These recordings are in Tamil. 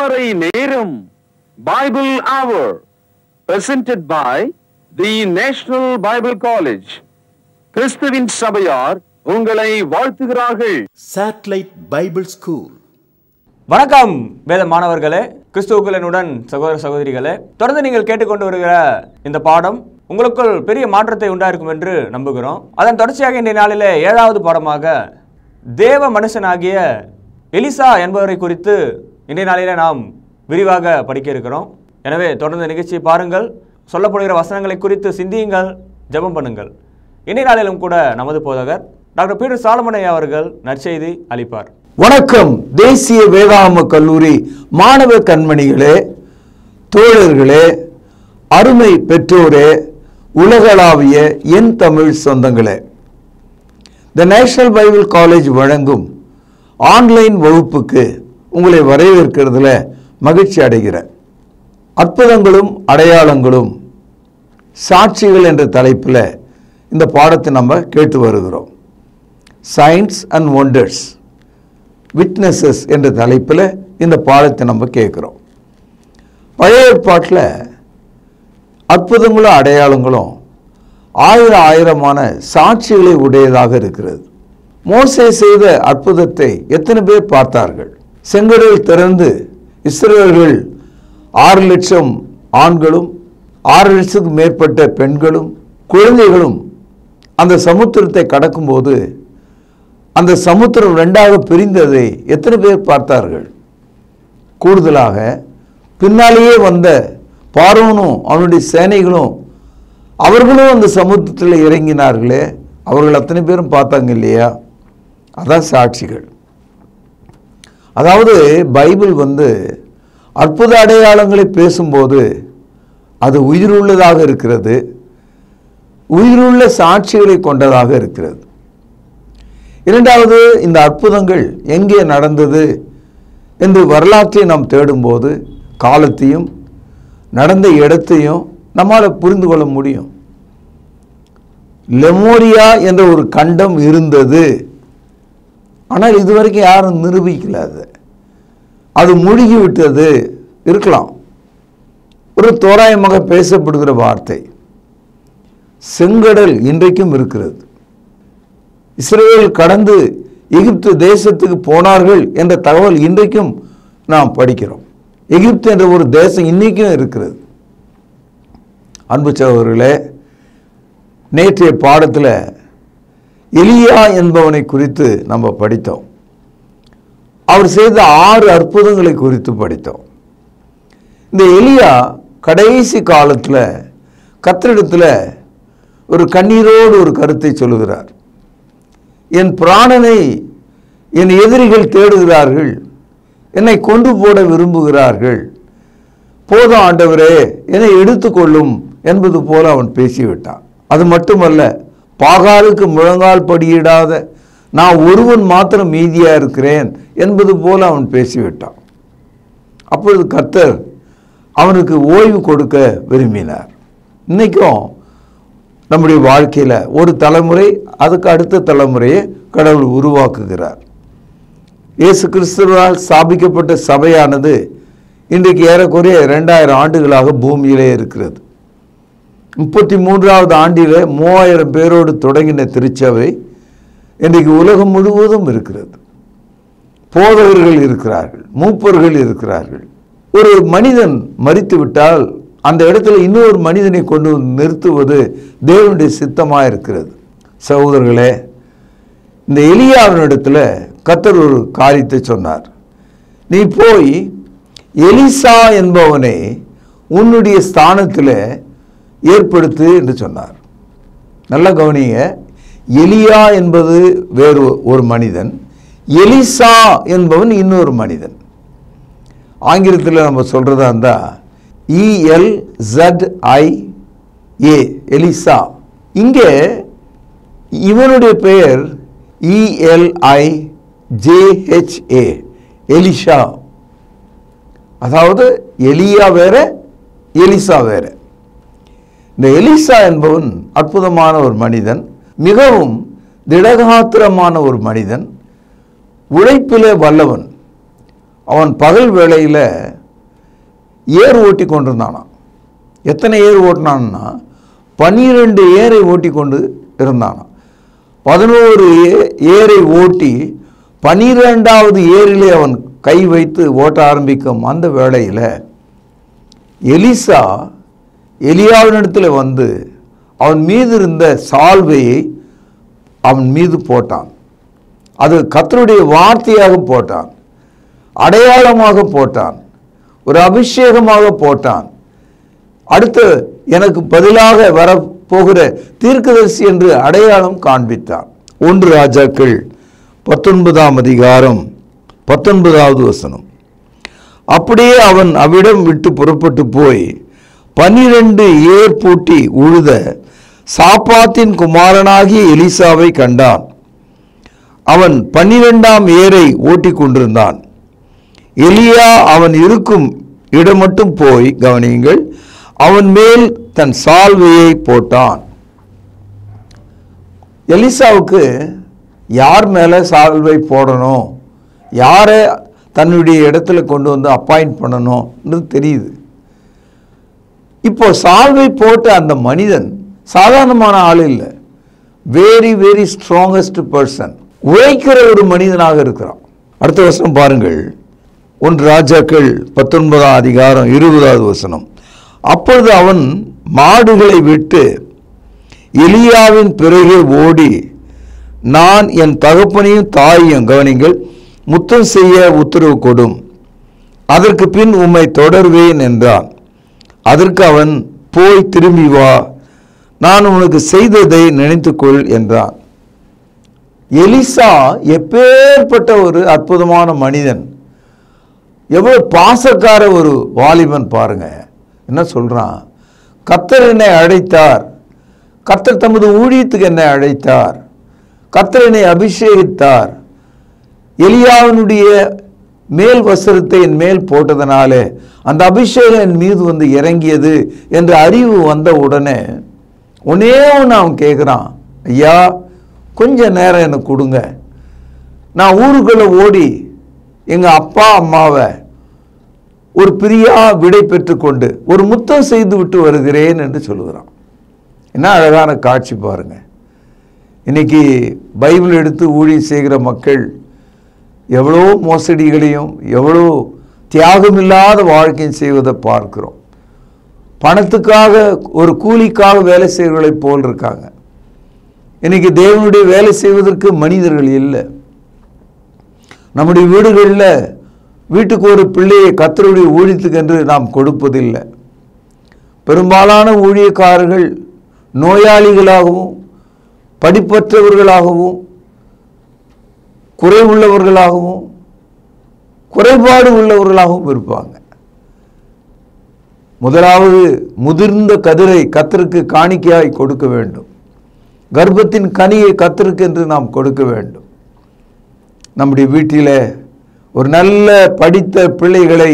திருமறை நேரம் Bible Hour presented by the National Bible College. கிறிஸ்துவின் சபையார் உங்களை வாழ்த்துகிறார்கள். Satellite Bible School. வணக்கம் வேத மாணவர்களே, கிறிஸ்துவுக்குள்ளனுடன் சகோதர சகோதரிகளே, தொடர்ந்து நீங்கள் கேட்டுக்கொண்டு வருகிற இந்த பாடம் உங்களுக்குள் பெரிய மாற்றத்தை உண்டாயிருக்கும் என்று நம்புகிறோம். அதன் தொடர்ச்சியாக இன்றைய நாளிலே 7வது பாடமாக தேவ மனுஷனாகிய எலிசா என்பவரை குறித்து இன்றைய நாளிலே நாம் விரிவாக படிக்க இருக்கிறோம். எனவே தொடர்ந்து நிகழ்ச்சியை பாருங்கள், சொல்லப்படுகிற வசனங்களை குறித்து சிந்தியுங்கள், ஜெபம் பண்ணுங்கள். இன்றைய நாளிலும் கூட நமது போதகர் டாக்டர் பீட்டர் சாலமன் அவர்கள் நற்செய்தி அளிப்பார். வணக்கம். தேசிய வேதாகம கல்லூரி மாணவ கண்மணிகளே, தோழர்களே, அருமை பெற்றோரே, உலகளாவிய என் தமிழ் சொந்தங்களே, தி நேஷனல் பைபிள் காலேஜ் வழங்கும் ஆன்லைன் வகுப்புக்கு உங்களை வரவேற்கிறதுல மகிழ்ச்சி அடைகிறேன். அற்புதங்களும் அடையாளங்களும் சாட்சிகள் என்ற தலைப்பில் இந்த பாடத்தை நம்ம கேட்டு வருகிறோம். சயின்ஸ் அண்ட் ஒண்டர்ஸ், விட்னஸஸ் என்ற தலைப்பில் இந்த பாடத்தை நம்ம கேட்குறோம். பழைய ஏற்பாட்டில் அற்புதங்களும் அடையாளங்களும் ஆயிரமான சாட்சிகளை உடையதாக இருக்கிறது. மோசே செய்த அற்புதத்தை எத்தனை பேர் பார்த்தார்கள்? செங்கடல் திறந்து இஸ்ரவேலர்கள் 6 லட்சம் ஆண்களும் 6 லட்சத்துக்கு மேற்பட்ட பெண்களும் குழந்தைகளும் அந்த சமுத்திரத்தை கடக்கும்போது அந்த சமுத்திரம் 2ஆக பிரிந்ததை எத்தனை பேர் பார்த்தார்கள்? கூடுதலாக பின்னாலேயே வந்த பார்வோனும் அவனுடைய சேனைகளும் அவர்களும் அந்த சமுத்திரத்தில் இறங்கினார்களே, அவர்கள் அத்தனை பேரும் பார்த்தாங்க இல்லையா? அதான் சாட்சிகள். அதாவது பைபிள் அற்புத அடையாளங்களை பேசும்போது அது உயிருள்ளதாக இருக்கிறது, உயிருள்ள சாட்சிகளை கொண்டதாக இருக்கிறது. இரண்டாவது, இந்த அற்புதங்கள் எங்கே நடந்தது என்று வரலாற்றை நாம் தேடும்போது காலத்தையும் நடந்த இடத்தையும் நம்மால் புரிந்து கொள்ள முடியும். லெமோரியா என்ற ஒரு கண்டம் இருந்தது, ஆனால் இதுவரைக்கும் யாரும் நிரூபிக்கல. அது மூழ்கி விட்டது இருக்கலாம். ஒரு தோராயமாக பேசப்படுகிற வார்த்தை. செங்கடல் இன்றைக்கும் இருக்கிறது. இஸ்ரவேல் கடந்து எகிப்து தேசத்துக்கு போனார்கள் என்ற தகவல் இன்றைக்கும் நாம் படிக்கிறோம். எகிப்து என்ற ஒரு தேசம் இன்றைக்கும் இருக்கிறது. அன்பு சகோதரர்களே, நேற்றைய பாடத்தில் எலியா என்பவனை குறித்து நம்ம படித்தோம். அவர் செய்த 6 அற்புதங்களை குறித்து படித்தோம். இந்த எலியா கடைசி காலத்தில் கர்த்தரிடத்தில் ஒரு கண்ணீரோடு ஒரு கருத்தை சொல்லுகிறார். என் பிராணனை என் எதிரிகள் தேடுகிறார்கள், என்னை கொண்டு போட விரும்புகிறார்கள், போதும் ஆண்டவரே என்னை எடுத்துக்கொள்ளும் என்பது போல அவன் பேசிவிட்டான். அது மட்டுமல்ல, பாகாலுக்கு முழங்கால் படியிடாத நான் ஒருவன் மாத்திரம் மீதியாக இருக்கிறேன் என்பது போல அவன் பேசிவிட்டான். அப்பொழுது கர்த்தர் அவனுக்கு ஓய்வு கொடுக்க விரும்பினார். இன்றைக்கும் நம்முடைய வாழ்க்கையில் ஒரு தலைமுறை அதுக்கு அடுத்த தலைமுறையை கடவுள் உருவாக்குகிறார். இயேசு கிறிஸ்துவால் ஸ்தாபிக்கப்பட்ட சபையானது இன்றைக்கு ஏறக்குறைய 2000 ஆண்டுகளாக பூமியிலே இருக்கிறது. 33வது ஆண்டில் 3000 பேரோடு தொடங்கின திருச்சபை இன்றைக்கு உலகம் முழுவதும் இருக்கிறது. போதகர்கள் இருக்கிறார்கள், மூப்பர்கள் இருக்கிறார்கள். ஒரு மனிதன் மரித்து விட்டால் அந்த இடத்துல இன்னொரு மனிதனை கொண்டு நிறுத்துவது தேவனுடைய சித்தமாக இருக்கிறது. சகோதரர்களே, இந்த எலியாவினிடத்தில் கர்த்தர் ஒரு காரியத்தை சொன்னார். நீ போய் எலிசா என்பவனை உன்னுடைய ஸ்தானத்தில் ஏற்படுத்து என்று சொன்னார். நல்ல கவனிங்க, எலியா என்பது வேறு ஒரு மனிதன், எலிசா என்பவன் இன்னொரு மனிதன். ஆங்கிலத்தில் நம்ம சொல்றதா இருந்தா ELZIA, எலிசா. இங்கே இவனுடைய பெயர் ELIJHA, எலிஷா. அதாவது எலியா வேற, எலிசா வேற. இந்த எலிசா என்பவன் அற்புதமான ஒரு மனிதன், மிகவும் திடகாத்திரமான ஒரு மனிதன், உழைப்பிலே வல்லவன். அவன் பகல் வேளையில் ஏர் ஓட்டி கொண்டிருந்தானான். எத்தனை ஏர் ஓட்டினான்னா 12 ஏரை ஓட்டி கொண்டு இருந்தானான். 11 ஏரை ஓட்டி 12வது ஏரிலே அவன் கை வைத்து ஓட்ட ஆரம்பிக்கும் அந்த வேளையில் எலிசா எலியாவினிடத்தில் வந்து அவன் மீது இருந்த சால்வையை அவன் மீது போட்டான். அது கர்த்தருடைய வார்த்தையாக போட்டான், அடையாளமாக போட்டான், ஒரு அபிஷேகமாக போட்டான். அடுத்து எனக்கு பதிலாக வரப்போகிற தீர்க்கதரிசி என்று அடையாளம் காண்பித்தான். 1 ராஜாக்கள் 19ஆம் அதிகாரம் 19வது வசனம். அப்படியே அவன் அவ்விடம் விட்டு புறப்பட்டு போய் 12 ஏர் பூட்டி உழுத சாப்பாத்தின் குமாரனாகிய எலிசாவை கண்டான். அவன் 12ஆம் ஏரை ஓட்டி கொண்டிருந்தான். எலியா அவன் இருக்கும் இடம் மட்டும் போய் கவனியுங்கள், அவன் மேல் தன் சால்வையை போட்டான். எலிசாவுக்கு யார் மேலே சால்வை போடணும், யாரை தன்னுடைய இடத்துல கொண்டு வந்து அப்பாயிண்ட் பண்ணணும்ன்றது தெரியுது. இப்போ சால்வை போட்ட அந்த மனிதன் சாதாரணமான ஆள் இல்லை, வெரி வெரி ஸ்ட்ராங்கஸ்ட் பர்சன், உழைக்கிற ஒரு மனிதனாக இருக்கிறான். அடுத்த வசனம் பாருங்கள், 1 ராஜாக்கள் 19ஆம் அதிகாரம் 20வது வசனம். அப்பொழுது அவன் மாடுகளை விட்டு எலியாவின் பிறகே ஓடி, நான் என் தகப்பனையும் தாயையும் கவனிங்கள் முத்தம் செய்ய உத்தரவு கொடும், அதற்கு பின் உம்மை தொடர்வேன் என்றான். அதற்கு அவன், போய் திரும்பி வா, நான் உனக்கு செய்ததை நினைத்துக்கொள் என்றான். எலிசா எப்பேற்பட்ட ஒரு அற்புதமான மனிதன், எவ்வளவு பாசக்கார ஒரு வாலிபன் பாருங்க. என்ன சொல்றான், கர்த்தர் என்னை அழைத்தார், கர்த்தர் தமது ஊழியத்துக்கு என்னை அழைத்தார், கர்த்தர் என்னை அபிஷேகித்தார், எலியாவினுடைய மேல் வஸ்திரத்தை என் மேல் போட்டதனாலே அந்த அபிஷேகம் என் மீது வந்து இறங்கியது என்ற அறிவு வந்த உடனே ஒன்னே ஒன்று அவன் கேட்குறான், ஐயா கொஞ்ச நேரம் எனக்கு கொடுங்க, நான் ஊருக்குள்ளே ஓடி எங்கள் அப்பா அம்மாவை ஒரு பிரியா விடை பெற்றுக்கொண்டு ஒரு முத்தம் செய்து விட்டு வருகிறேன் என்று சொல்லுகிறான். என்ன அழகான காட்சி பாருங்க. இன்னைக்கு பைபிள் எடுத்து ஊழியம் செய்கிற மக்கள் எவ்வளோ மோசடிகளையும் எவ்வளோ தியாகமில்லாத வாழ்க்கையும் செய்வதை பார்க்கிறோம். பணத்துக்காக ஒரு கூலிக்காக வேலை செய்வர்களைப் போல் இருக்காங்க. இன்னைக்கு தேவனுடைய வேலை செய்வதற்கு மனிதர்கள் இல்லை. நம்முடைய வீடுகளில் வீட்டுக்கு ஒரு பிள்ளையை கர்த்தருடைய ஊழியத்துக்கு என்று நாம் கொடுப்பதில்லை. பெரும்பாலான ஊழியக்காரர்கள் நோயாளிகளாகவும் படிப்பற்றவர்களாகவும் குறைவுள்ளவர்களாகவும் குறைபாடு உள்ளவர்களாகவும் இருப்பாங்க. முதலாவது முதிர்ந்த கதிரை கர்த்தருக்கு காணிக்கையாய் கொடுக்க வேண்டும், கர்ப்பத்தின் கனியை கர்த்தருக்கு என்று நாம் கொடுக்க வேண்டும். நம்முடைய வீட்டில் ஒரு நல்ல படித்த பிள்ளைகளை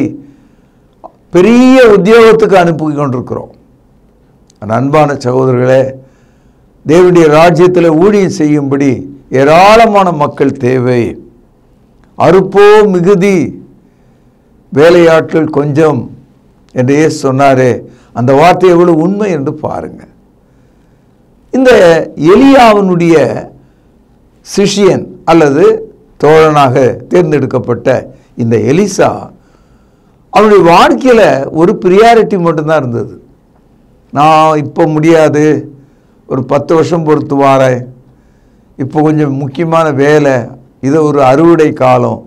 பெரிய உத்தியோகத்துக்கு அனுப்பி கொண்டிருக்கிறோம். அன்பான சகோதரர்களே, தேவனுடைய ராஜ்யத்தில் ஊழியம் செய்யும்படி ஏராளமான மக்கள் தேவை. அறுப்போ மிகுதி, வேலையாட்கள் கொஞ்சம் என்று இயேசு சொன்னாரே, அந்த வார்த்தை எவ்வளவு உண்மை என்று பாருங்க. இந்த எலியாவினுடைய சிஷியன் அல்லது தோழனாக தேர்ந்தெடுக்கப்பட்ட இந்த எலிசா, அவனுடைய வாழ்க்கையில் ஒரு ப்ரியாரிட்டி மட்டும்தான் இருந்தது. நான் இப்போ முடியாது, ஒரு 10 வருஷம் பொறுத்து வாரேன், இப்போ கொஞ்சம் முக்கியமான வேலை, இது ஒரு அறுவடை காலம்,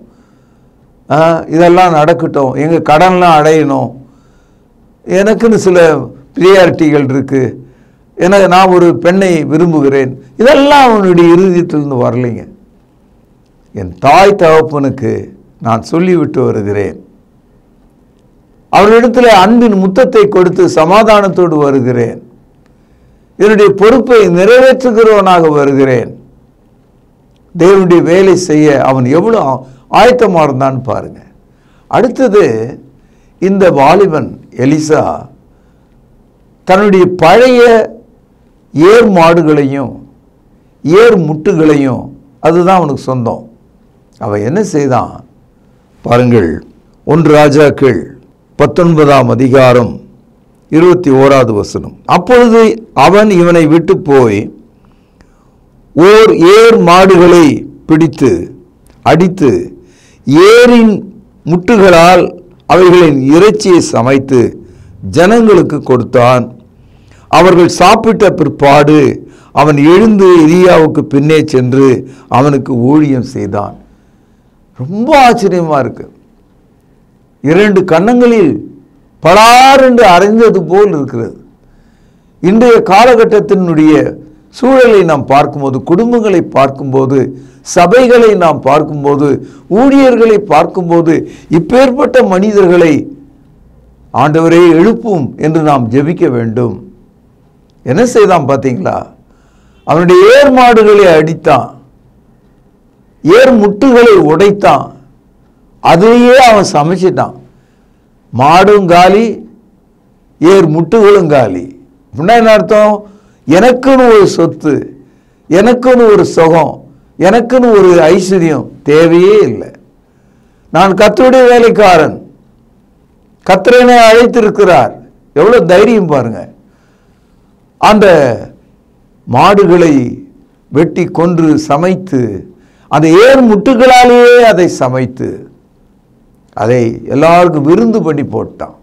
இதெல்லாம் நடக்கட்டும், எங்கள் கடன்லாம் அடையணும், எனக்குன்னு சில ப்ரியாரிட்டிகள் இருக்குது, எனக்கு நான் ஒரு பெண்ணை விரும்புகிறேன், இதெல்லாம் அவனுடைய இருதயத்திலிருந்து வரலைங்க. என் தாய் தகப்பனுக்கு நான் சொல்லிவிட்டு வருகிறேன், அவர்களிடத்தில் அன்பின் முத்தத்தை கொடுத்து சமாதானத்தோடு வருகிறேன், என்னுடைய பொறுப்பை நிறைவேற்றுகிறவனாக வருகிறேன். தேவனுடைய வேலை செய்ய அவன் எவ்வளோ ஆயத்தமாக இருந்தான்னு பாருங்க. அடுத்தது, இந்த வாலிபன் எலிசா தன்னுடைய பழைய ஏர் மாடுகளையும் ஏர் முட்டுகளையும், அதுதான் அவனுக்கு சொந்தம், அவன் என்ன செய்தான் பாருங்கள். 1 ராஜாக்கள் 19ஆம் அதிகாரம் 21வது வசனம். அப்பொழுது அவன் இவனை விட்டு போய் ஓர் ஏர் மாடுகளை பிடித்து அடித்து ஏரின் முட்டுகளால் அவைகளின் இறைச்சியை சமைத்து ஜனங்களுக்கு கொடுத்தான். அவர்கள் சாப்பிட்ட பிற்பாடு அவன் எழுந்து எலியாவுக்கு பின்னே சென்று அவனுக்கு ஊழியம் செய்தான். ரொம்ப ஆச்சரியமா இருக்கு. 2 கன்னங்களில் பலாரென்று அரைந்தது போல் இருக்கிறது. இன்றைய காலகட்டத்தினுடைய சூழலை நாம் பார்க்கும்போது, குடும்பங்களை பார்க்கும்போது, சபைகளை நாம் பார்க்கும்போது, ஊழியர்களை பார்க்கும்போது, இப்பேற்பட்ட மனிதர்களை ஆண்டவரே எழுப்பும் என்று நாம் ஜெபிக்க வேண்டும். என்ன செய்தான் பார்த்தீங்களா? அவனுடைய ஏர் மாடுகளை அடித்தான், ஏர் முட்டுகளை உடைத்தான், அதையே அவன் சமைச்சிட்டான். மாடும் காலி, ஏர் முட்டுகளும் காலி. அப்படின்னா என்ன அர்த்தம்? எனக்குன்னு ஒரு சொத்து, எனக்குன்னு ஒரு சுகம், எனக்குன்னு ஒரு ஐஸ்வர்யம் தேவையே இல்லை. நான் கர்த்தருடைய வேலைக்காரன், கர்த்தர் என்னை அழைத்திருக்கிறார். எவ்வளவு தைரியம் பாருங்க. அந்த மாடுகளை வெட்டி கொன்று சமைத்து, அந்த ஏர் முட்டுகளாலேயே அதை சமைத்து அதை எல்லாருக்கும் விருந்து பண்ணி போட்டான்.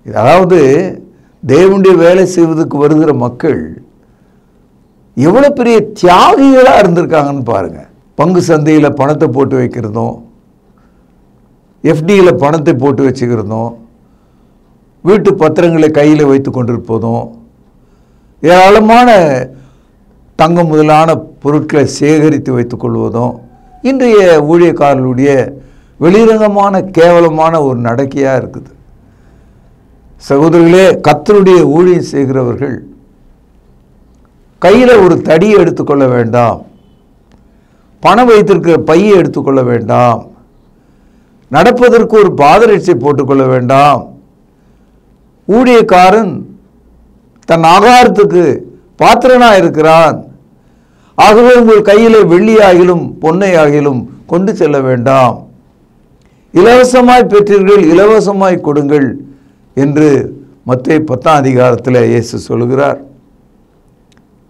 அதாவது தேவனுடைய வேலை செய்வதற்கு வருகிற மக்கள் எவ்வளவு பெரிய தியாகிகளா இருந்திருக்காங்கன்னு பாருங்க. பங்கு சந்தையில் பணத்தை போட்டு வைக்கிறதும், எஃப்டியில் பணத்தை போட்டு வச்சுக்கிறதும், வீட்டு பத்திரங்களை கையில் வைத்து கொண்டிருப்பதும், ஏராளமான தங்கம் முதலான பொருட்களை சேகரித்து வைத்துக் கொள்வதும் இன்றைய ஊழியக்காரர்களுடைய வெளிரங்கமான கேவலமான ஒரு நடக்கையாக இருக்குது. சகோதரர்களே, கர்த்தருடைய ஊழியம் செய்கிறவர்கள் கையில் ஒரு தடியை எடுத்துக்கொள்ள வேண்டாம், பணம் வைத்திருக்கிற பையை எடுத்துக்கொள்ள வேண்டாம், நடப்பதற்கு ஒரு பாதரட்சை போட்டுக்கொள்ள வேண்டாம். ஊழியக்காரன் தன் ஆகாரத்துக்கு பாத்திரனா இருக்கிறான். ஆகவே உங்கள் கையிலே வெள்ளியாகிலும் பொன்னையாகிலும் கொண்டு செல்ல வேண்டாம். இலவசமாய் பெற்றீர்கள், இலவசமாய் கொடுங்கள் என்று மத்தேயு 10ஆம் அதிகாரத்தில் இயேசு சொல்கிறார்.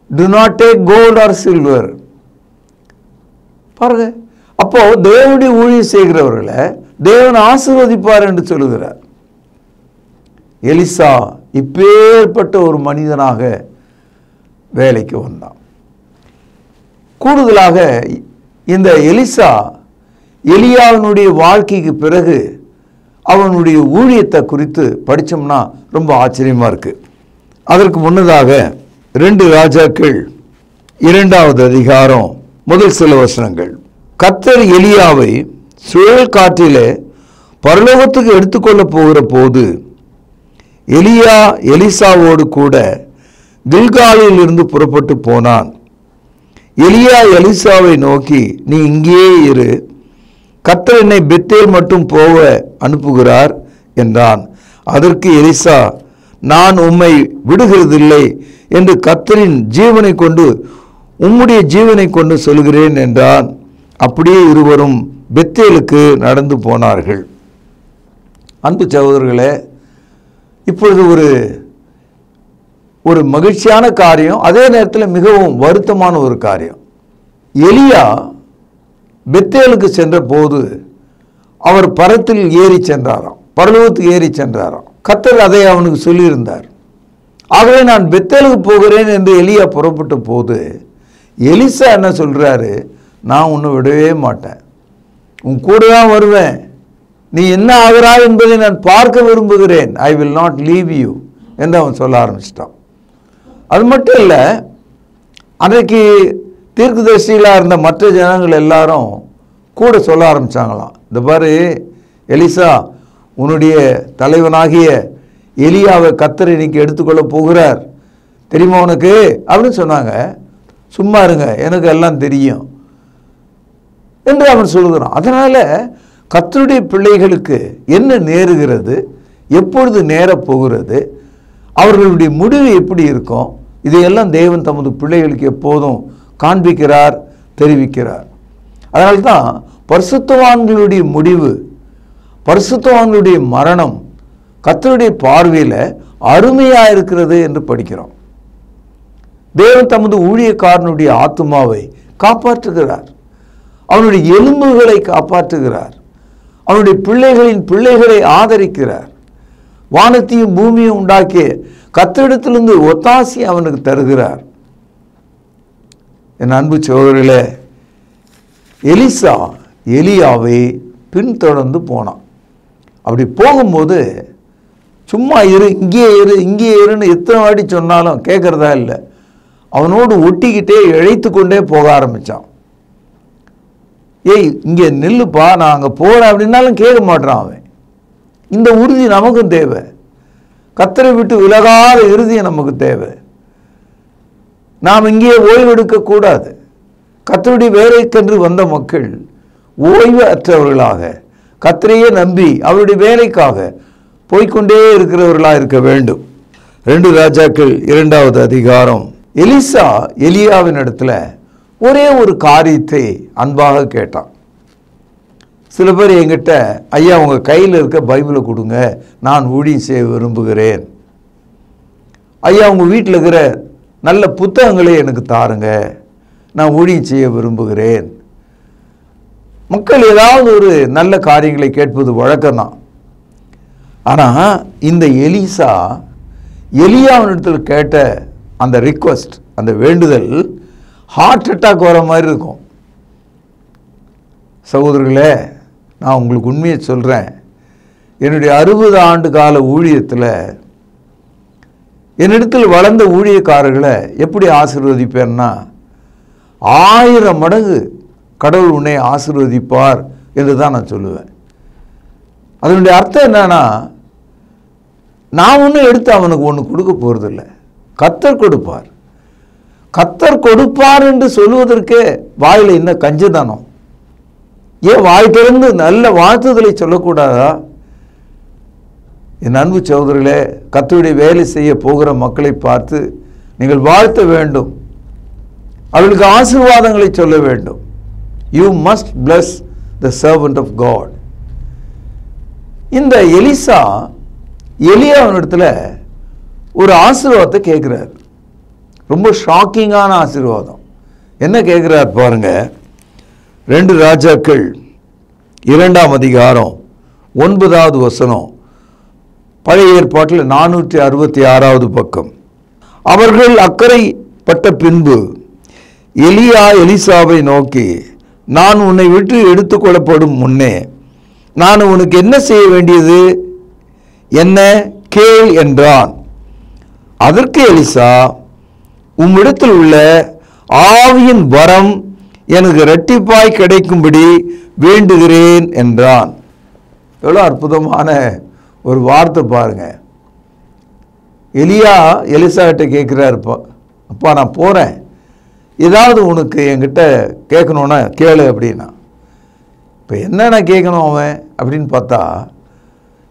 Do not take gold or silver. பாருங்க, அப்போ தேவனுடைய ஊழியம் செய்கிறவர்களை தேவன் ஆசீர்வதிப்பார் என்று சொல்லுகிறார். எலிசா இப்பேற்பட்ட ஒரு மனிதனாக வேலைக்கு வந்தான். கூடுதலாக இந்த எலிசா எலியாவினுடைய வாழ்க்கைக்கு பிறகு அவனுடைய ஊழியத்தை குறித்து படித்தோம்னா ரொம்ப ஆச்சரியமா இருக்கு. அதற்கு முன்னதாக 2 ராஜாக்கள் 2வது அதிகாரம் முதல் சில வசனங்கள். கர்த்தர் எலியாவை சுழல் காற்றிலே பரலோகத்துக்கு எடுத்துக்கொள்ள போகிற போது எலியா எலிசாவோடு கூட கில்காலில் இருந்து புறப்பட்டு போனான். எலியா எலிசாவை நோக்கி, நீ இங்கேயே இரு, கர்த்தர் என்னை பெத்தேல் மட்டும் போக அனுப்புகிறார் என்றான். அதற்கு எலிசா, நான் உம்மை விடுகிறதில்லை என்று கர்த்தரின் ஜீவனை கொண்டு உம்முடைய ஜீவனை கொண்டு சொல்கிறேன் என்றான். அப்படியே இருவரும் பெத்தேலுக்கு நடந்து போனார்கள். அன்பு சகோதரர்களே, இப்பொழுது ஒரு மகிழ்ச்சியான காரியம், அதே நேரத்தில் மிகவும் வருத்தமான ஒரு காரியம். எலியா பெத்தேலுக்கு சென்ற போது அவர் பரத்தில் ஏறி சென்றாராம், பரலோகத்துக்கு ஏறி சென்றாராம். கர்த்தர் அதை அவனுக்கு சொல்லியிருந்தார். ஆகவே நான் பெத்தேலுக்கு போகிறேன் என்று எலியா புறப்பட்ட போது எலிசா என்ன சொல்றாரு, நான் உன்னை விடவே மாட்டேன், உன் கூட தான் வருவேன், நீ என்ன ஆகிறாய் என்பதை நான் பார்க்க விரும்புகிறேன், I will not leave you என்று அவன் சொல்ல ஆரம்பிச்சிட்டான். அது மட்டும் இல்லை, அன்றைக்கு தீர்க்கதரிசிகளாக இருந்த மற்ற ஜனங்கள் எல்லாரும் கூட சொல்ல ஆரம்பித்தாங்களாம், இந்த பாரு எலிசா, உன்னுடைய தலைவனாகிய எலியாவை கர்த்தர் இன்னைக்கு எடுத்துக்கொள்ள போகிறார், தெரியுமா உனக்கு அப்படின்னு சொன்னாங்க. சும்மா இருங்க, எனக்கு எல்லாம் தெரியும் என்று அவன் சொல்லுகிறான். அதனால கர்த்தருடைய பிள்ளைகளுக்கு என்ன நேருகிறது, எப்பொழுது நேரப் போகிறது, அவர்களுடைய முடிவு எப்படி இருக்கும், இதையெல்லாம் தேவன் தமது பிள்ளைகளுக்கு எப்போதும் காண்பிக்கிறார், தெரிவிக்கிறார். அதனால்தான் பரிசுத்தவான்களுடைய முடிவு பரிசுத்தவான்களுடைய மரணம் கர்த்தருடைய பார்வையில் அருமையா இருக்கிறது என்று படிக்கிறோம். தேவன் தமது ஊழியக்காரனுடைய ஆத்துமாவை காப்பாற்றுகிறார், அவனுடைய எலும்புகளை காப்பாற்றுகிறார், அவனுடைய பிள்ளைகளின் பிள்ளைகளை ஆதரிக்கிறார். வானத்தையும் பூமியும் உண்டாக்கிய கர்த்தரிடத்திலிருந்து ஒத்தாசி அவனுக்கு தருகிறார். என் அன்பு சகோதரர்களே, எலிசா எலியாவை பின்தொடர்ந்து போனான். அப்படி போகும்போது சும்மா இங்கே இருன்னு எத்தனை வாட்டி சொன்னாலும் கேட்குறதா இல்லை. அவனோடு ஒட்டிக்கிட்டே இழைத்து கொண்டே போக ஆரம்பித்தான். ஏய் இங்கே நில்லுப்பா, நான் அங்கே போகிறேன் அப்படின்னாலும் கேட்க மாட்டான் அவன். இந்த உறுதி நமக்கும் தேவை. கர்த்தரை விட்டு விலகாத இறுதியை நமக்கு தேவை. நாம் இங்கே ஓய்வெடுக்கக்கூடாது. கர்த்தருடைய வேலைக்கென்று வந்த மக்கள் ஓய்வு அற்றவர்களாக கர்த்தரையே நம்பி அவருடைய வேலைக்காக போய்கொண்டே இருக்கிறவர்களாக இருக்க வேண்டும். 2 ராஜாக்கள் 2வது அதிகாரம். எலிசா எலியாவின் இடத்துல ஒரே ஒரு காரியத்தை அன்பாக கேட்டான். சில பேர் என்கிட்ட, ஐயா உங்கள் கையில் இருக்க பைபிளை கொடுங்க, நான் ஊழியம் செய்ய விரும்புகிறேன். ஐயா உங்கள் வீட்டில் இருக்கிற நல்ல புத்தகங்களே எனக்கு தாருங்க, நான் ஊழியம் செய்ய விரும்புகிறேன். மக்கள் ஏதாவது ஒரு நல்ல காரியங்களை கேட்பது வழக்கம்தான். ஆனால் இந்த எலிசா எலியாவினிடத்தில் கேட்ட அந்த ரிக்வஸ்ட், அந்த வேண்டுதல் ஹார்ட் அட்டாக் வர மாதிரி இருக்கும். சகோதரர்களே, நான் உங்களுக்கு உண்மையை சொல்கிறேன். என்னுடைய 60 ஆண்டு கால ஊழியத்தில் என்னிடத்தில் வளர்ந்த ஊழியக்காரர்களை எப்படி ஆசீர்வதிப்பேன்னா, 1000 மடங்கு கடவுள் உன்னை ஆசீர்வதிப்பார் என்று தான் நான் சொல்லுவேன். அதனுடைய அர்த்தம் என்னன்னா, நான் ஒன்றும் எடுத்து அவனுக்கு ஒன்று கொடுக்க போகிறதில்லை, கர்த்தர் கொடுப்பார். கர்த்தர் கொடுப்பார் என்று சொல்லுவதற்கே வாயில் என்ன கஞ்சதானம்? ஏன் வாய் திறந்து நல்ல வாழ்த்துதலை சொல்லக்கூடாதா? என் அன்பு சகோதரர்களே, கர்த்தருடைய வேலை செய்ய போகிற மக்களை பார்த்து நீங்கள் வாழ்த்த வேண்டும், அவர்களுக்கு ஆசீர்வாதங்களை சொல்ல வேண்டும். You must bless the servant of God. இந்த எலிசா எலியாவினிடத்துல ஒரு ஆசீர்வாதத்தை கேட்கிறார். ரொம்ப ஷாக்கிங்கான ஆசீர்வாதம். என்ன கேட்கிறார் பாருங்க. 2 ராஜாக்கள் 2ஆம் அதிகாரம் 9வது வசனம். பழைய ஏற்பாட்டில் 466வது பக்கம். அவர்கள் அக்கறைப்பட்ட பின்பு எலியா எலிசாவை நோக்கி, நான் உன்னை விட்டு எடுத்துக்கொள்ளப்படும் முன்னே நான் உனக்கு என்ன செய்ய வேண்டியது, என்ன கேள் என்றான். அதற்கு எலிசா, உம்மிடத்தில் உள்ள ஆவியின் வரம் எனக்கு இரட்டிப்பாய் கிடைக்கும்படி வேண்டுகிறேன் என்றான். எவ்வளோ அற்புதமான ஒரு வார்த்தை பாருங்க. எலியா எலிசா கிட்ட கேட்குறாருப்பா, அப்பா நான் போகிறேன், ஏதாவது உனக்கு என்கிட்ட கேட்கணுன்னா கேளு அப்படின்னா. இப்போ என்னென்ன கேட்கணும் அவன் அப்படின்னு பார்த்தா,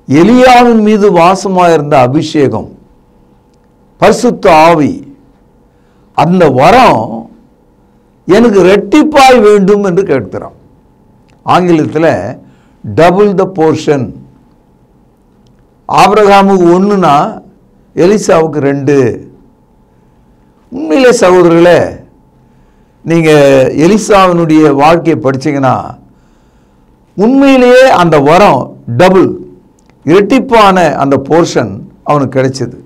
எலியாவின் மீது வாசமாக இருந்த அபிஷேகம், பரிசுத்த ஆவி, அந்த வரம் எனக்கு ரெட்டிப்பாய் வேண்டும் என்று கேட்கிறான். ஆங்கிலத்தில் டபுள் த போர்ஷன். ஆபிரகாமுக்கு 1னா எலிசாவுக்கு 2. உண்மையிலே சகோதரர்களே, நீங்கள் எலிசாவினுடைய வாழ்க்கையை படிச்சீங்கன்னா உண்மையிலேயே அந்த வரம் டபுள், இரட்டிப்பான அந்த போர்ஷன் அவனுக்கு கிடைச்சது.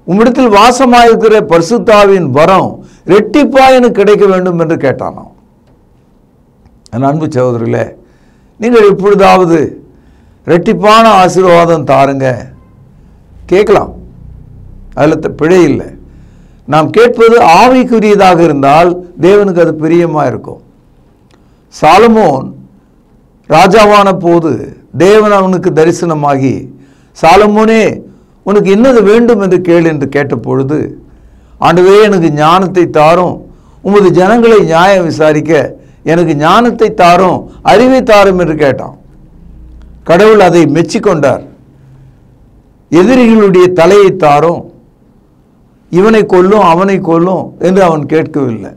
உம்மிடத்தில் வாசமாயிருக்கிற பரிசுத்தாவின் வரம் இரட்டிப்பா எனக்கு கிடைக்க வேண்டும் என்று கேட்டானாம். அன்பு சகோதரர்களே, நீங்கள் எப்பொழுதாவது இரட்டிப்பான ஆசீர்வாதம் தாருங்க கேட்கலாம், அதில் பிழை இல்லை. நாம் கேட்பது ஆவிக்குரியதாக இருந்தால் தேவனுக்கு அது பிரியமாக இருக்கும். சாலமோன் ராஜாவான போது தேவன் அவனுக்கு தரிசனமாகி, சாலமோனே உனக்கு என்னது வேண்டும் என்று கேள் என்று கேட்ட பொழுது, ஆண்டவரே எனக்கு ஞானத்தை தாரும், உமது ஜனங்களை நியாயம் விசாரிக்க எனக்கு ஞானத்தை தாரும், அறிவை தாரும் என்று கேட்டான். கடவுள் அதை மெச்சிக்கொண்டார். எதிரிகளுடைய தலையை தாரும், இவனை கொல்லும் அவனை கொல்லும் என்று அவன் கேட்கவில்லை.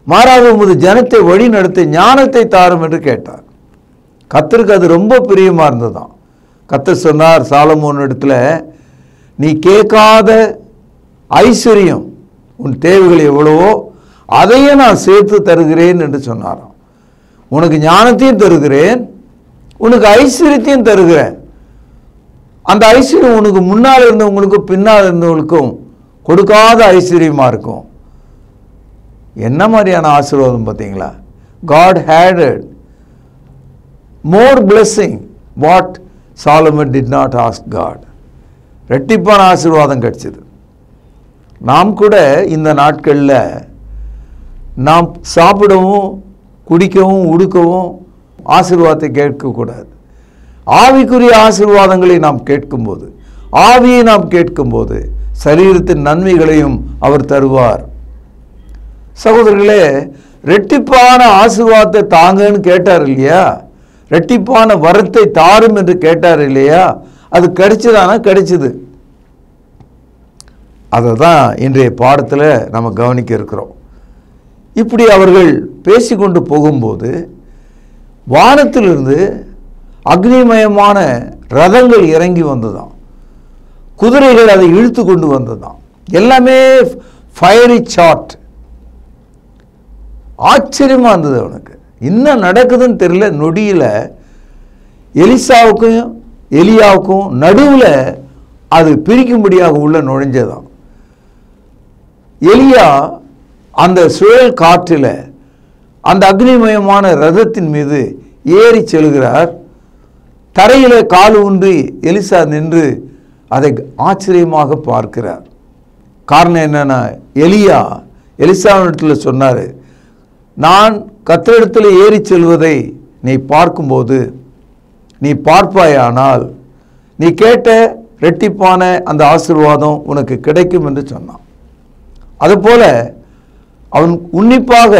மாறாக உமது ஜனத்தை வழி நடத்த ஞானத்தை தாரும் என்று கேட்டார். கர்த்தருக்கு அது ரொம்ப பிரியமாக இருந்ததுதான். கர்த்தர் சொன்னார் சாலமோன் இடத்துல, நீ கேட்காத ஐஸ்வர்யம், உன் தேவைகள் எவ்வளவோ அதையே நான் சேர்த்து தருகிறேன் என்று சொன்னாராம். உனக்கு ஞானத்தையும் தருகிறேன், உனக்கு ஐஸ்வர்யத்தையும் தருகிறேன். அந்த ஐஸ்வர்யம் உனக்கு முன்னால் இருந்தவங்களுக்கும் பின்னால் இருந்தவங்களுக்கும் கொடுக்காத ஐஸ்வர்யமா இருக்கும். என்ன மாதிரியான ஆசீர்வாதம் பார்த்தீங்களா? God had more blessing what Solomon did not ask God. ரெட்டிப்பான ஆசீர்வாதம் கிடைச்சது. நாம் கூட இந்த நாட்களில் நாம் சாப்பிடவும் குடிக்கவும் உடுக்கவும் ஆசீர்வாதத்தை கேட்கக்கூடாது. ஆவிக்குரிய ஆசீர்வாதங்களை நாம் கேட்கும்போது, ஆவியை நாம் கேட்கும்போது சரீரத்தின் நன்மைகளையும் அவர் தருவார். சகோதரர்களே, ரெட்டிப்பான ஆசீர்வாதத்தை தாங்கன்னு கேட்டார் இல்லையா? ரெட்டிப்பான வரத்தை தாரும் என்று கேட்டார் இல்லையா? அது கிடைச்சதானா? கிடைச்சது. அதை தான் இன்றைய பாடத்தில் நம்ம கவனிக்க இருக்கிறோம். இப்படி அவர்கள் பேசிக்கொண்டு போகும்போது வானத்திலிருந்து அக்னிமயமான ரதங்கள் இறங்கி வந்ததாம். குதிரைகள் அதை இழுத்து கொண்டு வந்ததாம். எல்லாமே ஃபயரி சார்ட். ஆச்சரியமாக இருந்தது அவனுக்கு. என்ன நடக்குதுன்னு தெரியல. நொடியில் எலிசாவுக்கும் எலியாவுக்கும் நடுவில் அது பிரிக்கும்படியாக உள்ள நுழைஞ்சதாம். எலியா அந்த சுழல் காற்றில் அந்த அக்னிமயமான ரதத்தின் மீது ஏறி செல்கிறார். தரையில் கால் ஊன்றி எலிசா நின்று அதை ஆச்சரியமாக பார்க்கிறார். காரணம் என்னன்னா, எலியா எலிசாவிடத்தில் சொன்னார், நான் கர்த்தரிடத்தில் ஏறி செல்வதை நீ பார்க்கும்போது நீ பார்ப்பாயானால் நீ கேட்ட ரெட்டிப்பான அந்த ஆசீர்வாதம் உனக்கு கிடைக்கும் என்று சொன்னான். அதுபோல அவன் உன்னிப்பாக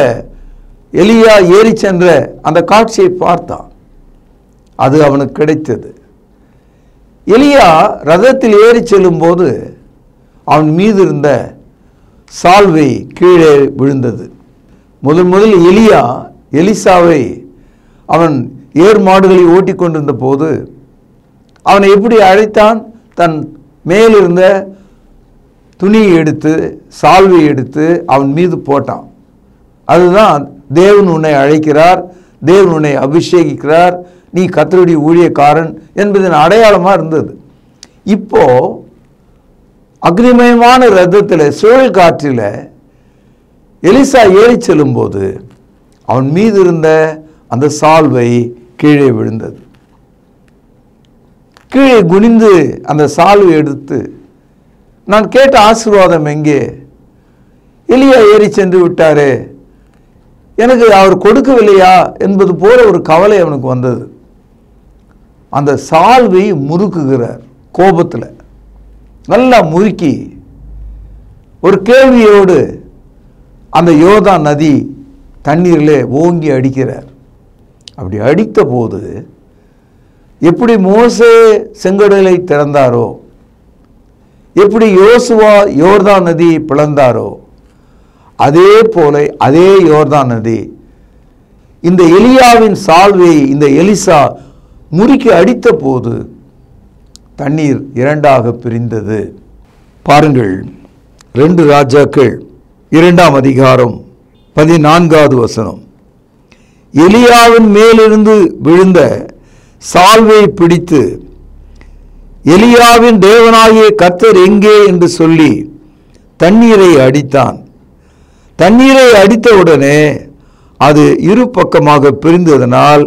எலியா ஏறி சென்ற அந்த காட்சியை பார்த்தான். அது அவனுக்கு கிடைத்தது. எலியா ரதத்தில் ஏறி செல்லும்போது அவன் மீது இருந்த சால்வை கீழே விழுந்தது. முதல் எலியா எலிசாவை அவன் ஏர் மாடுகளை ஓட்டி கொண்டிருந்த போது அவனை எப்படி அழைத்தான்? தன் மேலிருந்த துணியை எடுத்து சால்வை எடுத்து அவன் மீது போட்டான். அதுதான் தேவன் உன்னை அழைக்கிறார், தேவன் உன்னை அபிஷேகிக்கிறார், நீ கர்த்தருடைய ஊழியக்காரன் என்பதன் அடையாளமாக இருந்தது. இப்போ அக்னிமயமான ரதத்தில் சுழல் காற்றில் எலிசா ஏறி செல்லும்போது அவன் மீது இருந்த அந்த சால்வை கீழே விழுந்தது. கீழே குனிந்து அந்த சால்வை எடுத்து, நான் கேட்ட ஆசீர்வாதம் எங்கே? எலியா ஏறி சென்று விட்டாரே, எனக்கு அவர் கொடுக்கவில்லையா என்பது போல ஒரு கவலை அவனுக்கு வந்தது. அந்த சால்வை முறுக்குகிறார் கோபத்தில், நல்லா முறுக்கி ஒரு கேள்வியோடு அந்த யோர்தான் நதி தண்ணீரிலே ஓங்கி அடிக்கிறார். அப்படி அடித்த போது எப்படி மோசே செங்கடலை திறந்தாரோ, எப்படி யோசுவா யோர்தான் நதியை பிளந்தாரோ, அதே போல அதே யோர்தான் நதி இந்த எலியாவின் சால்வை இந்த எலிசா முறுக்கி அடித்த போது தண்ணீர் இரண்டாக பிரிந்தது. பாருங்கள், 2 ராஜாக்கள் 2ஆம் அதிகாரம் 14வது வசனம். எலியாவின் மேலிருந்து விழுந்த சால்வை பிடித்து, எலியாவின் தேவனாகிய கர்த்தர் எங்கே என்று சொல்லி தண்ணீரை அடித்தான். தண்ணீரை அடித்தவுடனே அது இரு பக்கமாக பிரிந்ததனால்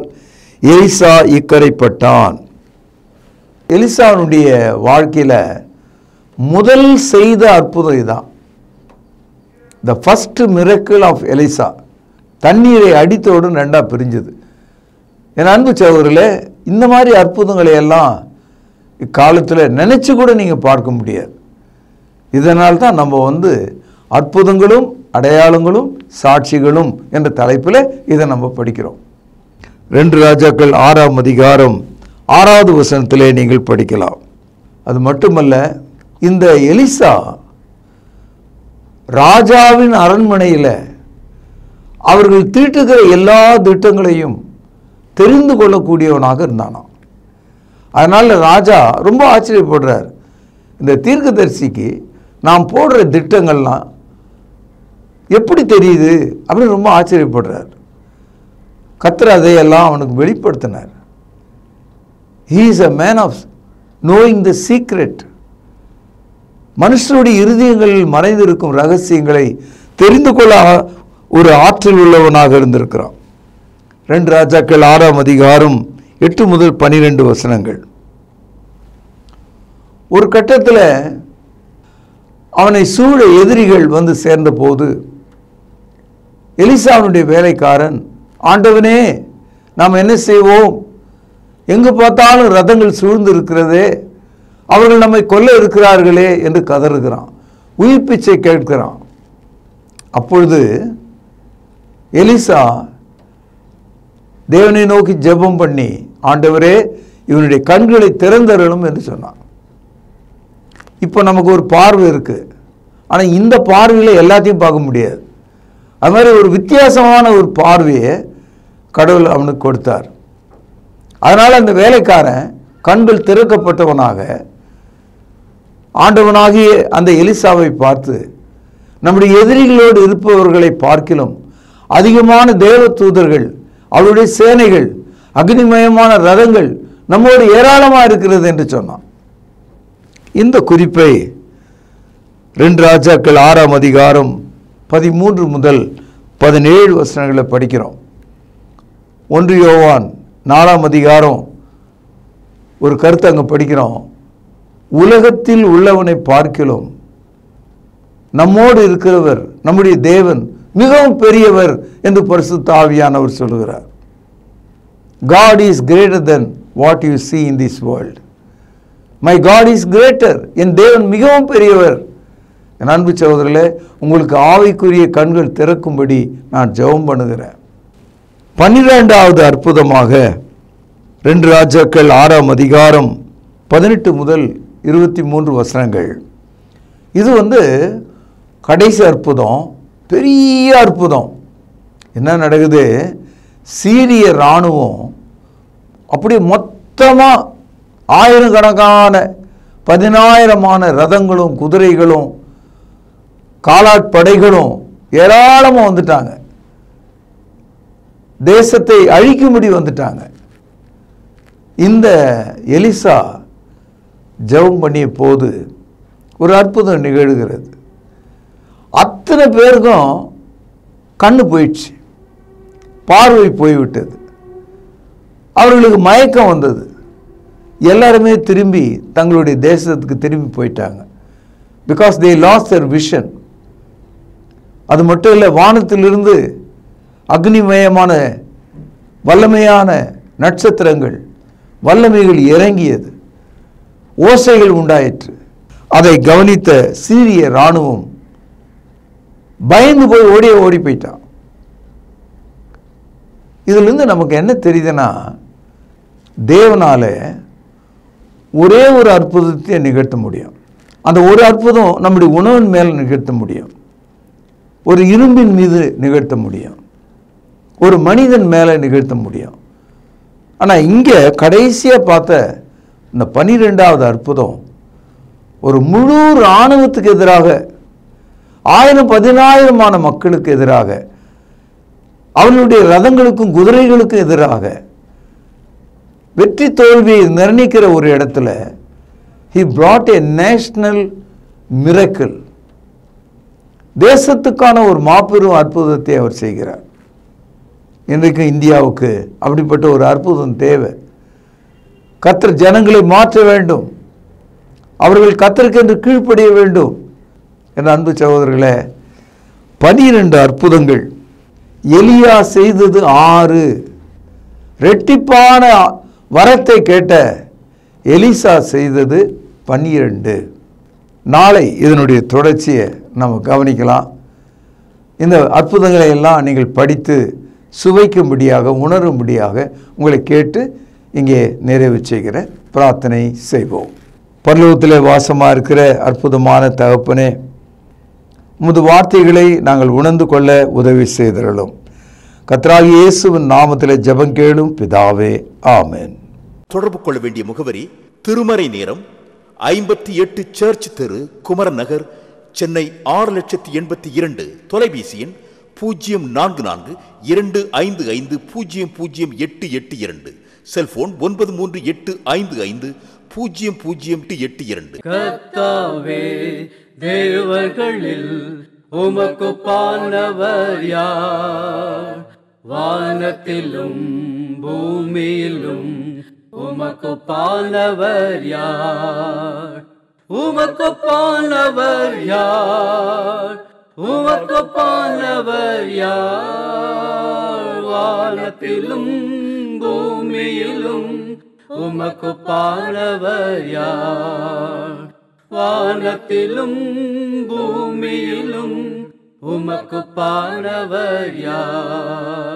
எலிசா இக்கரைப்பட்டான். எலிசாவுடைய வாழ்க்கையில் முதல் செய்த அற்புதம் இதுதான். The first miracle of Elisha. தண்ணீரை அடித்தவுடன் ரெண்டாக பிரிஞ்சது. என் அன்பு சகோதரர்களே, இந்த மாதிரி அற்புதங்களை எல்லாம் இக்காலத்தில் நினைச்சு கூட நீங்கள் பார்க்க முடியாது. இதனால் தான் நம்ம அற்புதங்களும் அடையாளங்களும் சாட்சிகளும் என்ற தலைப்பில் இதை நம்ம படிக்கிறோம். 2 ராஜாக்கள் 6ஆம் அதிகாரம் 6வது வசனத்திலே நீங்கள் படிக்கலாம். அது மட்டுமல்ல, இந்த எலிசா ராஜாவின் அரண்மனையில் அவர்கள் தீட்டுகிற எல்லா திட்டங்களையும் தெரிந்து கொள்ளக்கூடியவனாக இருந்தானாம். அதனால் ராஜா ரொம்ப ஆச்சரியப்படுறார். இந்த தீர்க்கதரிசிக்கு நாம் போடுற திட்டங்கள்லாம் எப்படி தெரியுது அப்படின்னு ரொம்ப ஆச்சரியப்படுறார். கர்த்தர் அதையெல்லாம் அவனுக்கு வெளிப்படுத்தினார். He is a man of knowing the secret. மனுஷனுடைய இருதயங்களில் மறைந்திருக்கும் ரகசியங்களை தெரிந்து கொள்ள ஒரு ஆற்றல் உள்ளவனாக இருந்திருக்கிறான். 2 ராஜாக்கள் 6ஆம் அதிகாரம் 8 முதல் 12 வசனங்கள். ஒரு கட்டத்தில் அவனை சூழ எதிரிகள் வந்து சேர்ந்த போது எலிசாவுடைய வேலைக்காரன், ஆண்டவனே நாம் என்ன செய்வோம், எங்கு பார்த்தாலும் ரதங்கள் சூழ்ந்து இருக்கிறதே, அவர்கள் நம்மை கொல்ல இருக்கிறார்களே என்று கதறுகிறான், உயிர் பிச்சை கேட்கிறான். அப்பொழுது எலிசா தேவனை நோக்கி ஜெபம் பண்ணி, ஆண்டவரே இவனுடைய கண்களை திறந்தருளும் என்று சொன்னான். இப்போ நமக்கு ஒரு பார்வை இருக்கு, ஆனால் இந்த பார்வையில் எல்லாத்தையும் பார்க்க முடியாது. அது மாதிரி ஒரு வித்தியாசமான ஒரு பார்வையை கடவுள் அவனுக்கு கொடுத்தார். அதனால் அந்த வேலைக்காரன் கண்கள் திறக்கப்பட்டவனாக ஆண்டவனாகிய அந்த எலிசாவை பார்த்து, நம்முடைய எதிரிகளோடு இருப்பவர்களை பார்க்கிலும் அதிகமான தேவ தூதர்கள், அவருடைய சேனைகள், அக்னிமயமான ரதங்கள் நம்மோடு ஏராளமாக இருக்கிறது என்று சொன்னான். இந்த குறிப்பை 2 ராஜாக்கள் 6ஆம் அதிகாரம் 13 முதல் 17 வசனங்களை படிக்கிறோம். 1 யோவான் 4ஆம் அதிகாரம் ஒரு கருத்து அங்கே படிக்கிறோம். உலகத்தில் உள்ளவனை பார்க்கிலும் நம்மோடு இருக்கிறவர், நம்முடைய தேவன் மிகவும் பெரியவர் என்று பரிசுத்த ஆவியானவர் சொல்லுகிறார். God is greater than what you see in this world. My God is greater. என் தேவன் மிகவும் பெரியவர். என் அன்பு சகோதரர்களே, உங்களுக்கு ஆவிக்குரிய கண்கள் திறக்கும்படி நான் ஜெபம் பண்ணுகிறேன். 12வது அற்புதமாக 2 ராஜாக்கள் 6ஆம் அதிகாரம் 18 முதல் 23 வசனங்கள். இது கடைசி அற்புதம், பெரிய அற்புதம். என்ன நடக்குது, சீரிய இராணுவம் அப்படியே மொத்தமாக ஆயிரக்கணக்கான 10,000 ரதங்களும் குதிரைகளும் காலாட்படைகளும் ஏராளமாக வந்துட்டாங்க. தேசத்தை அழிக்கும்படி வந்துட்டாங்க. இந்த எலிசா ஜெபம் பண்ணிய போது ஒரு அற்புதம் நிகழ்கிறது. அத்தனை பேருக்கும் கண்ணு போயிடுச்சு, பார்வை போய்விட்டது, அவர்களுக்கு மயக்கம் வந்தது. எல்லாருமே திரும்பி தங்களுடைய தேசத்துக்கு திரும்பி போயிட்டாங்க. Because they lost their vision. அது மட்டும் இல்லை, வானத்திலிருந்து அக்னிமயமான வல்லமையான நட்சத்திரங்கள், வல்லமைகள் இறங்கியது, ஓசைகள் உண்டாயிற்று. அதை கவனித்த சீரிய இராணுவம் பயந்து போய் ஓடி போயிட்டான். இதிலிருந்து நமக்கு என்ன தெரியுதுன்னா, தேவனால ஒரே ஒரு அற்புதத்தை நிகழ்த்த முடியும். அந்த ஒரு அற்புதம் நம்முடைய உணவின் மேல் நிகழ்த்த முடியும், ஒரு இரும்பின் மீது நிகழ்த்த முடியும், ஒரு மனிதன் மேலே நிகழ்த்த முடியும். ஆனால் இங்கே கடைசியாக பார்த்த இந்த 12வது அற்புதம் ஒரு முழு இராணுவத்துக்கு எதிராக, 1000-10,000 மக்களுக்கு எதிராக, அவர்களுடைய ரதங்களுக்கும் குதிரைகளுக்கும் எதிராக வெற்றி தோல்வியை நிர்ணயிக்கிற ஒரு இடத்துல he brought a national miracle. தேசத்துக்கான ஒரு மாபெரும் அற்புதத்தை அவர் செய்கிறார். இன்றைக்கு இந்தியாவுக்கு அப்படிப்பட்ட ஒரு அற்புதம் தேவை. கர்த்தர் ஜனங்களை மாற்ற வேண்டும், அவர்கள் கர்த்தருக்கு என்று கீழ்ப்படிய வேண்டும். என் அன்பு சகோதரர்களே, 12 அற்புதங்கள். எலியா செய்தது 6. ரெட்டிப்பான வரத்தை கேட்ட எலிசா செய்தது 12. நாளை இதனுடைய தொடர்ச்சியை நம்ம கவனிக்கலாம். இந்த அற்புதங்களை எல்லாம் நீங்கள் படித்து சுவைக்கும்படியாக, உணரும்படியாக உங்களை கேட்டு இங்கே நிறைவு செய்கிற பிரார்த்தனை செய்வோம். பரலோகத்திலே வாசமாக இருக்கிற அற்புதமான தகப்பனே, உமது வார்த்தைகளை நாங்கள் உணர்ந்து கொள்ள உதவி செய்திருளும். கர்த்தராகிய இயேசுவின் நாமத்திலே ஜெபம் கேளும் பிதாவே, ஆமென். தொடர்பு கொள்ள வேண்டிய முகவரி: திருமறை நேரம், 58 சர்ச் தெரு, குமரன் நகர், சென்னை 6,82,000. தொலைபேசி எண் 044255000882. செல்போன் 9385500882. கர்த்தாவே, தேவர்களில் உமக்குப்பானவர் யார்? வானத்திலும் பூமியிலும் உமக்குப்பானவர் யார்? உமக்குப்பானவர் யார்? உமக்குப்பானவர் யார்? வானத்திலும் பூமியிலும் உமக்குப்பானவர் யார்? வானத்திலும் பூமியிலும் உமக்குப்பானவர் யார்?